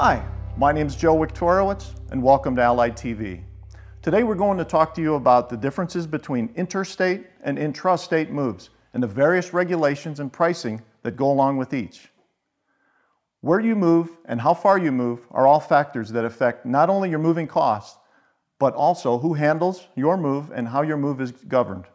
Hi, my name is Joe Wiktorowicz and welcome to Allied TV. Today we're going to talk to you about the differences between interstate and intrastate moves and the various regulations and pricing that go along with each. Where you move and how far you move are all factors that affect not only your moving costs, but also who handles your move and how your move is governed.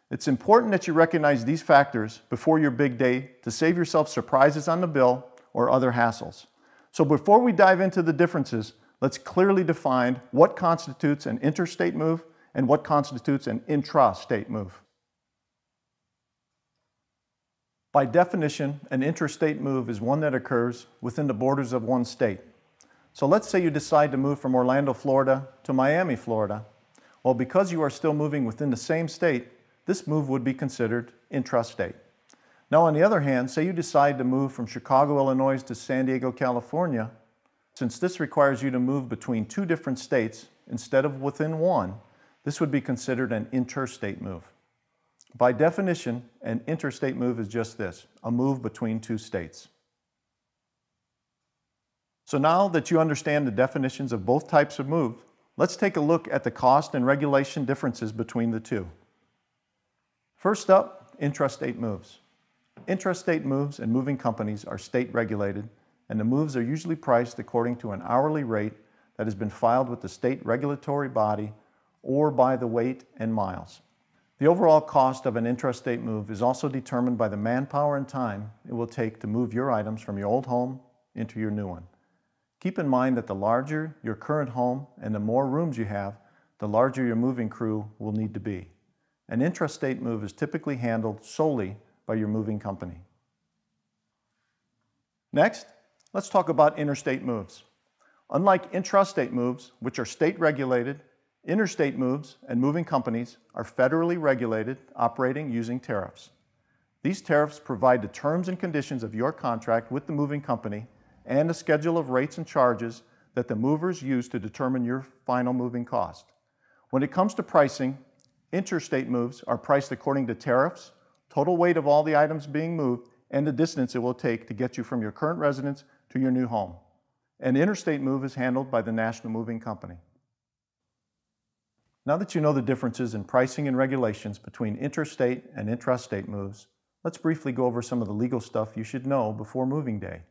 It's important that you recognize these factors before your big day to save yourself surprises on the bill or other hassles. So before we dive into the differences, let's clearly define what constitutes an interstate move and what constitutes an intrastate move. By definition, an interstate move is one that occurs within the borders of one state. So let's say you decide to move from Orlando, Florida to Miami, Florida. Well, because you are still moving within the same state, this move would be considered intrastate. Now, on the other hand, say you decide to move from Chicago, Illinois to San Diego, California. Since this requires you to move between two different states instead of within one, this would be considered an interstate move. By definition, an interstate move is just this, a move between two states. So now that you understand the definitions of both types of move, let's take a look at the cost and regulation differences between the two. First up, intrastate moves. Intrastate moves and moving companies are state regulated, and the moves are usually priced according to an hourly rate that has been filed with the state regulatory body or by the weight and miles. The overall cost of an intrastate move is also determined by the manpower and time it will take to move your items from your old home into your new one. Keep in mind that the larger your current home and the more rooms you have, the larger your moving crew will need to be. An intrastate move is typically handled solely by your moving company. Next, let's talk about interstate moves. Unlike intrastate moves, which are state regulated, interstate moves and moving companies are federally regulated, operating using tariffs. These tariffs provide the terms and conditions of your contract with the moving company and a schedule of rates and charges that the movers use to determine your final moving cost. When it comes to pricing, interstate moves are priced according to tariffs, total weight of all the items being moved, and the distance it will take to get you from your current residence to your new home. An interstate move is handled by the National Moving Company. Now that you know the differences in pricing and regulations between interstate and intrastate moves, let's briefly go over some of the legal stuff you should know before moving day.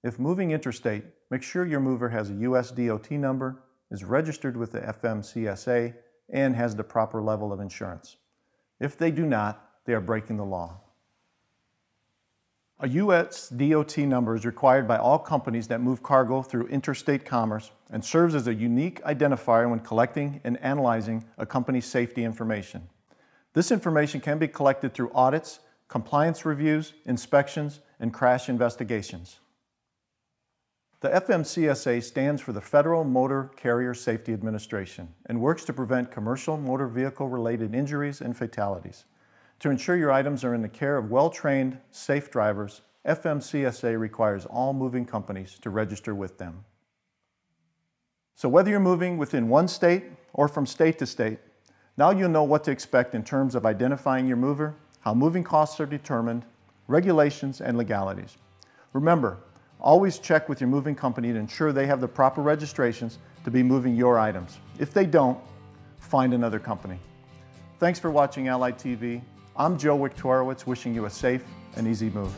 If moving interstate, make sure your mover has a US DOT number, is registered with the FMCSA, and has the proper level of insurance. If they do not, they are breaking the law. A US DOT number is required by all companies that move cargo through interstate commerce and serves as a unique identifier when collecting and analyzing a company's safety information. This information can be collected through audits, compliance reviews, inspections, and crash investigations. The FMCSA stands for the Federal Motor Carrier Safety Administration and works to prevent commercial motor vehicle-related injuries and fatalities. To ensure your items are in the care of well-trained, safe drivers, FMCSA requires all moving companies to register with them. So whether you're moving within one state or from state to state, now you'll know what to expect in terms of identifying your mover, how moving costs are determined, regulations, and legalities. Remember, always check with your moving company to ensure they have the proper registrations to be moving your items. If they don't, find another company. Thanks for watching Allied TV. I'm Joe Wiktorowicz, wishing you a safe and easy move.